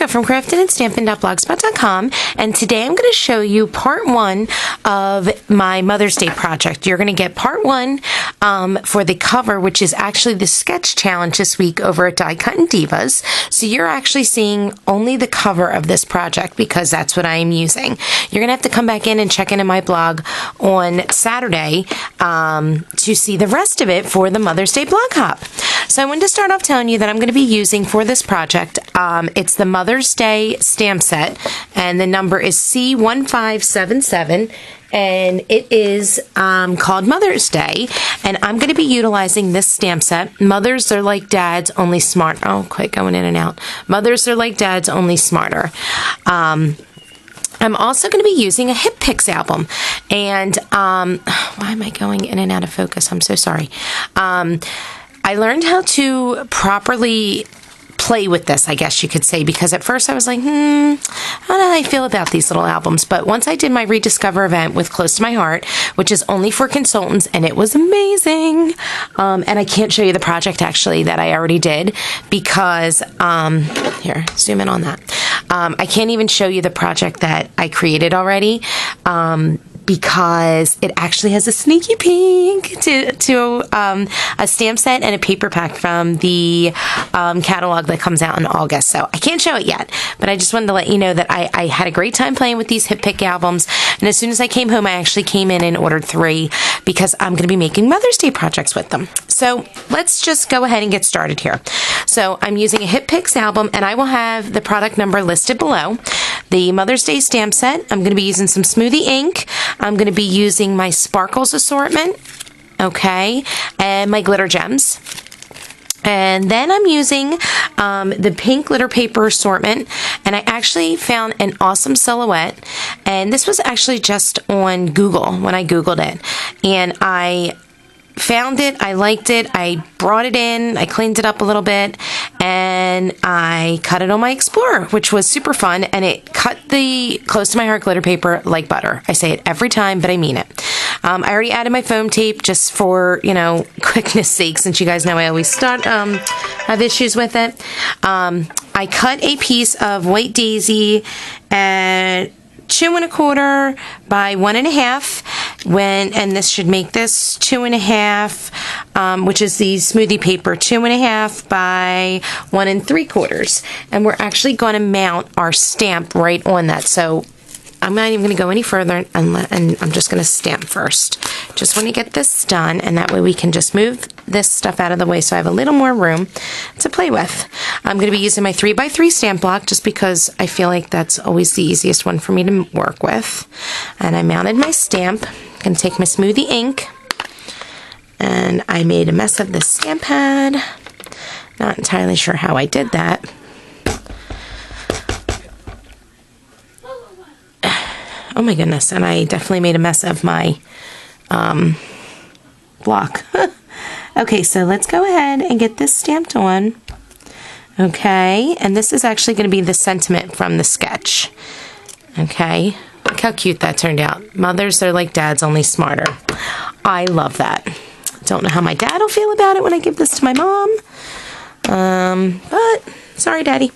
from craftedandstampin.blogspot.com, and today I'm going to show you part one of my Mother's Day project. You're going to get part one for the cover, which is actually the sketch challenge this week over at Die Cuttin Divas. So you're actually seeing only the cover of this project because that's what I am using. You're going to have to come back in and check into my blog on Saturday to see the rest of it for the Mother's Day blog hop. So I wanted to start off telling you that I'm going to be using for this project, it's the Mother's Day stamp set, and the number is C1577, and it is called Mother's Day, and I'm going to be utilizing this stamp set. Mothers are like dads, only smart. Oh, quick, going in and out. Mothers are like dads, only smarter. I'm also going to be using a Pics album, and why am I going in and out of focus? I'm so sorry. I learned how to properly play with this, I guess you could say, because at first I was like, I don't know how I feel about these little albums, but once I did my Rediscover event with Close to My Heart, which is only for consultants, and it was amazing, and I can't show you the project actually that I already did because, here, zoom in on that. I can't even show you the project that I created already, because it actually has a sneaky peek to a stamp set and a paper pack from the catalog that comes out in August. So I can't show it yet, but I just wanted to let you know that I had a great time playing with these Pic albums, and as soon as I came home, I actually came in and ordered 3 because I'm going to be making Mother's Day projects with them. So let's just go ahead and get started here. So I'm using a Pics album, and I will have the product number listed below. The Mother's Day stamp set, I'm going to be using some Smoothie ink. I'm going to be using my Sparkles assortment, okay, and my glitter gems. And then I'm using the pink glitter paper assortment, and I actually found an awesome silhouette, and this was actually just on Google when I Googled it, and I found it, I liked it, I brought it in, I cleaned it up a little bit, and I cut it on my Explorer, which was super fun, and it cut the Close to My Heart glitter paper like butter. I say it every time, but I mean it. I already added my foam tape just for, quickness sake, since you guys know I always have issues with it. I cut a piece of White Daisy at 2 1/4 by 1 1/2, and this should make this 2 1/2, which is the smoothie paper, 2 1/2 by 1 3/4, and we're actually going to mount our stamp right on that. So I'm not even going to go any further, and I'm just going to stamp first. Just want to get this done, and that way we can just move this stuff out of the way so I have a little more room to play with. I'm going to be using my 3x3 stamp block just because I feel like that's always the easiest one for me to work with. And I mounted my stamp. I'm going to take my Smoothie ink, and I made a mess of the stamp pad. Not entirely sure how I did that. Oh my goodness, and I definitely made a mess of my block. Okay, so let's go ahead and get this stamped on. Okay, and this is actually going to be the sentiment from the sketch. Okay, look how cute that turned out. Mothers are like dads, only smarter. I love that. Don't know how my dad will feel about it when I give this to my mom. But sorry, Daddy.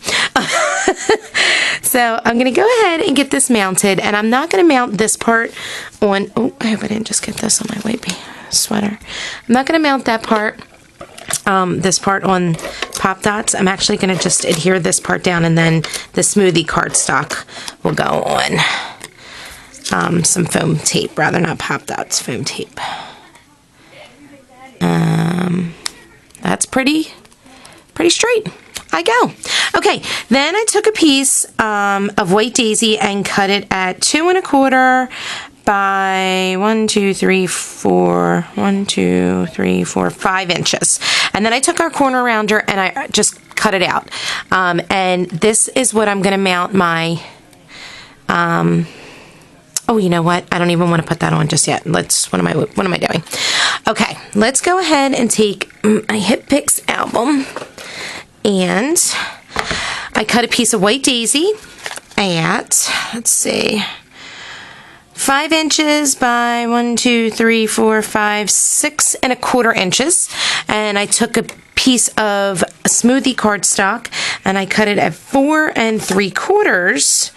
So I'm going to go ahead and get this mounted, and I'm not going to mount this part on, oh, I hope I didn't just get this on my white sweater. I'm not going to mount that part, this part on Pop Dots. I'm actually going to just adhere this part down, and then the Smoothie cardstock will go on some foam tape, rather, not Pop Dots, foam tape. That's pretty straight. I go. Okay, then I took a piece of White Daisy and cut it at 2 1/4 by 5 inches. And then I took our corner rounder and I just cut it out. And this is what I'm going to mount my, oh, you know what? I don't even want to put that on just yet. What am I doing? Okay, let's go ahead and take my Pics album, and I cut a piece of White Daisy at, let's see, 5 inches by 6 1/4 inches, and I took a piece of Smoothie cardstock and I cut it at 4 3/4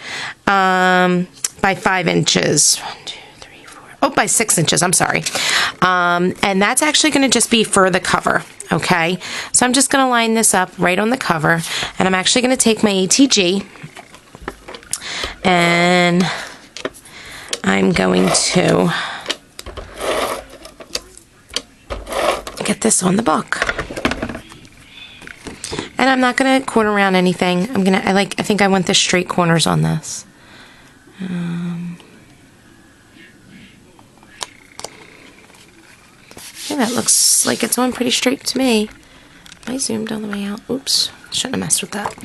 by 5 inches. 1, 2, 3, 4. Oh, by 6 inches. I'm sorry. And that's actually going to just be for the cover. Okay, so I'm just going to line this up right on the cover, and I'm actually going to take my ATG and I'm going to get this on the book. And I'm not going to corner around anything. I think I want the straight corners on this. Yeah, that looks like it's on pretty straight to me. I zoomed all the way out. Oops, shouldn't have messed with that.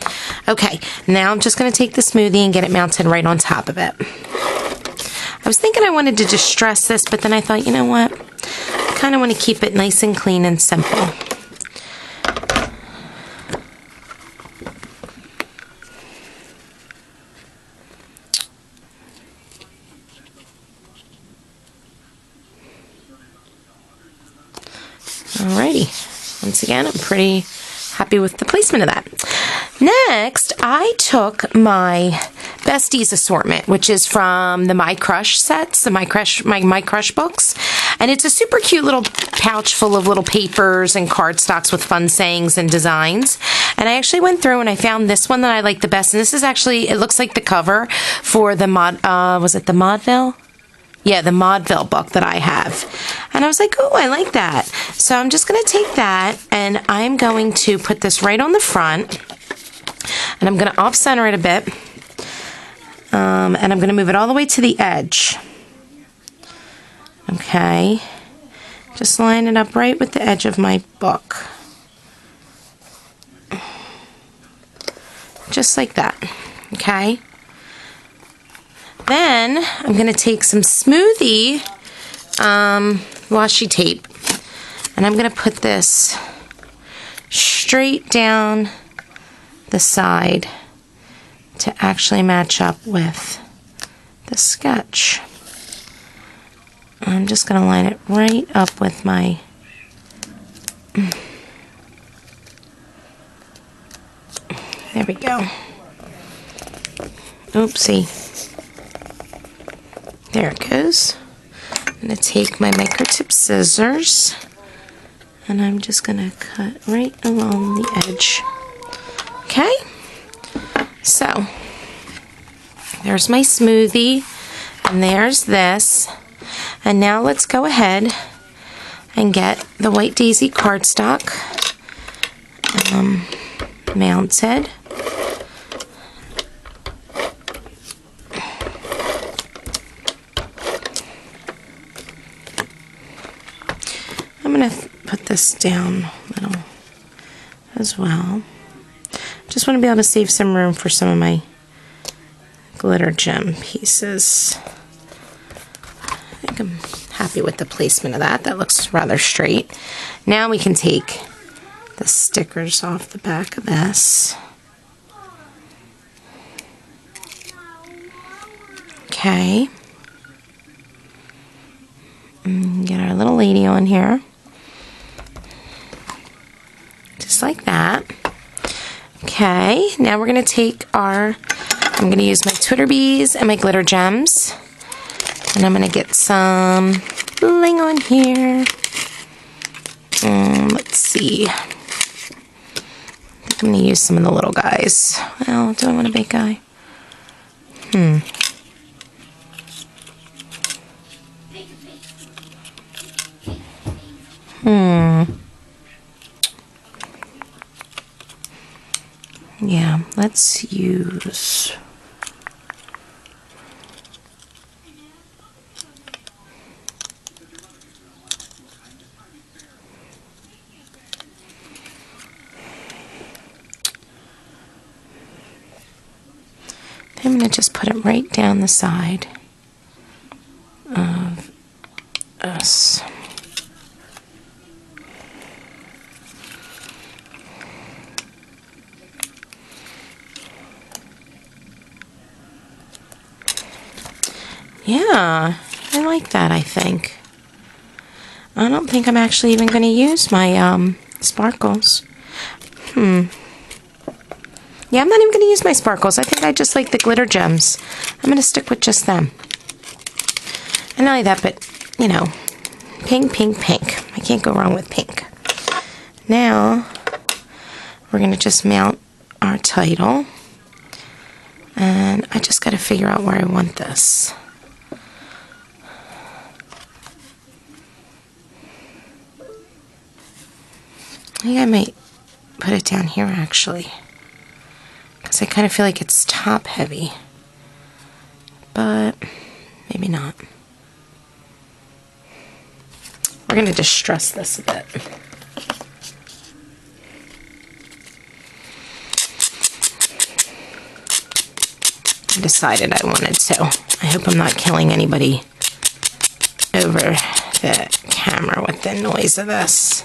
Okay, now I'm just going to take the smoothie and get it mounted right on top of it. I was thinking I wanted to distress this, but then I thought, you know what? I kind of want to keep it nice and clean and simple. Alrighty, once again, I'm pretty happy with the placement of that. Next, I took my Besties assortment, which is from the My Crush sets, the My Crush books, and it's a super cute little pouch full of little papers and cardstocks with fun sayings and designs. And I actually went through and I found this one that I like the best, and this is actually, it looks like the cover for the was it the Maudeville? Yeah, the Maudeville book that I have. And I was like, oh, I like that. So I'm just going to take that and I'm going to put this right on the front. And I'm going to off-center it a bit. And I'm going to move it all the way to the edge. Okay. Just line it up right with the edge of my book. Just like that. Okay. Then I'm going to take some Smoothie Washie tape, and I'm going to put this straight down the side to actually match up with the sketch. I'm just going to line it right up with my there we go. Oopsie. There it goes. I'm going to take my microtip scissors and I'm just going to cut right along the edge. Okay? So, there's my smoothie and there's this. And now let's go ahead and get the White Daisy cardstock mounted. I'm going to put this down a little as well. Just want to be able to save some room for some of my glitter gem pieces. I think I'm happy with the placement of that. That looks rather straight. Now we can take the stickers off the back of this. Okay. And get our little lady on here. Just like that. Okay, now we're going to take I'm going to use my Twitter bees and my glitter gems. And I'm going to get some bling on here. Let's see. I think I'm going to use some of the little guys. Well, do I want a big guy? Yeah, let's use... I'm going to just put it right down the side of us. Yeah, I like that, I think. I don't think I'm actually even going to use my sparkles. Yeah, I'm not even going to use my sparkles. I think I just like the glitter gems. I'm going to stick with just them. And not only that, but, you know, pink, pink, pink. I can't go wrong with pink. Now, we're going to just mount our title. And I just got to figure out where I want this. I think I might put it down here, actually. Because I kind of feel like it's top heavy. But maybe not. We're going to distress this a bit. I decided I wanted to. I hope I'm not killing anybody over the camera with the noise of this.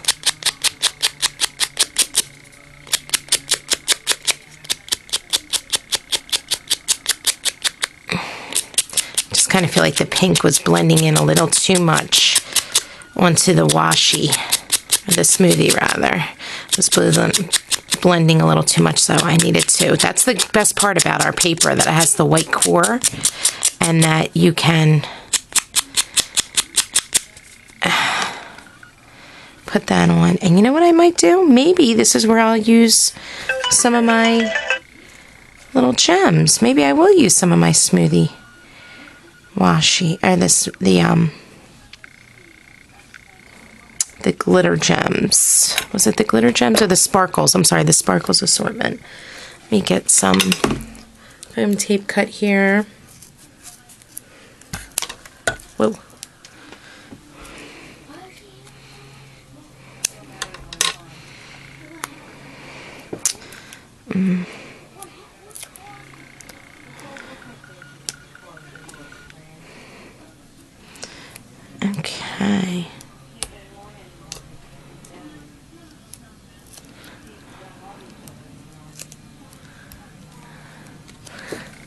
Just kind of feel like the pink was blending in a little too much onto the washi, or the smoothie rather. It was blending a little too much, so I needed to. That's the best part about our paper, that it has the white core and that you can put that on. And you know what I might do? Maybe this is where I'll use some of my little gems. Maybe I will use some of my Smoothie Washie, or the glitter gems. Was it the glitter gems or the sparkles? I'm sorry, the sparkles assortment. Let me get some foam tape cut here. Whoa. Okay.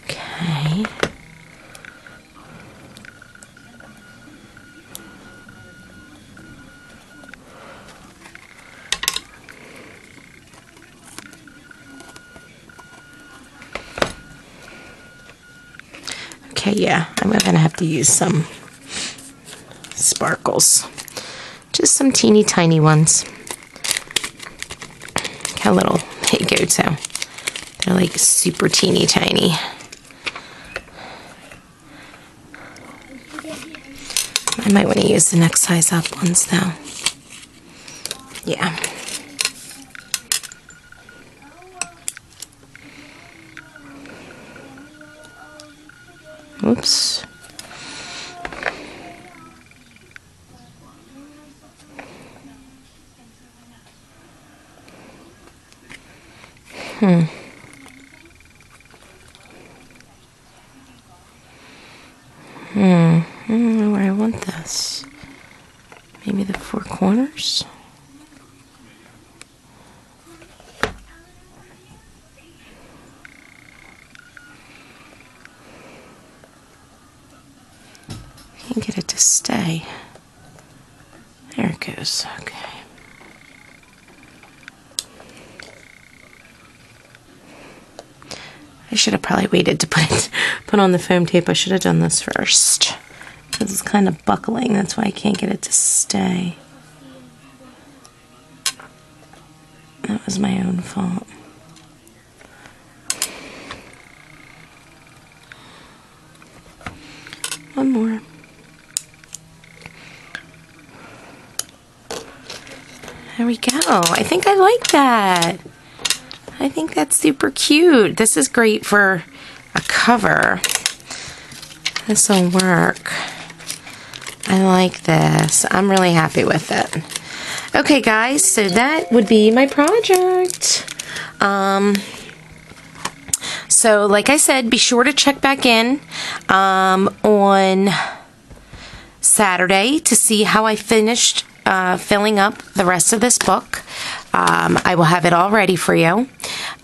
Okay. Okay, yeah, I'm gonna have to use some sparkles. Just some teeny tiny ones. Look how little they go to. They're like super teeny tiny. I might want to use the next size up ones though. Yeah. Oops. I don't know where I want this. Maybe the four corners? Can't get it to stay. There it goes. Okay. I should have probably waited to put on the foam tape. I should have done this first. Because it's kind of buckling. That's why I can't get it to stay. That was my own fault. One more. There we go. I think I like that. I think that's super cute. This is great for a cover. This will work. I like this. I'm really happy with it. Okay, guys, so that would be my project. So, like I said, be sure to check back in on Saturday to see how I finished filling up the rest of this book. I will have it all ready for you.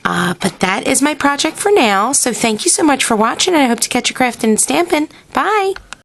But that is my project for now. So thank you so much for watching. I hope to catch you crafting and stamping. Bye.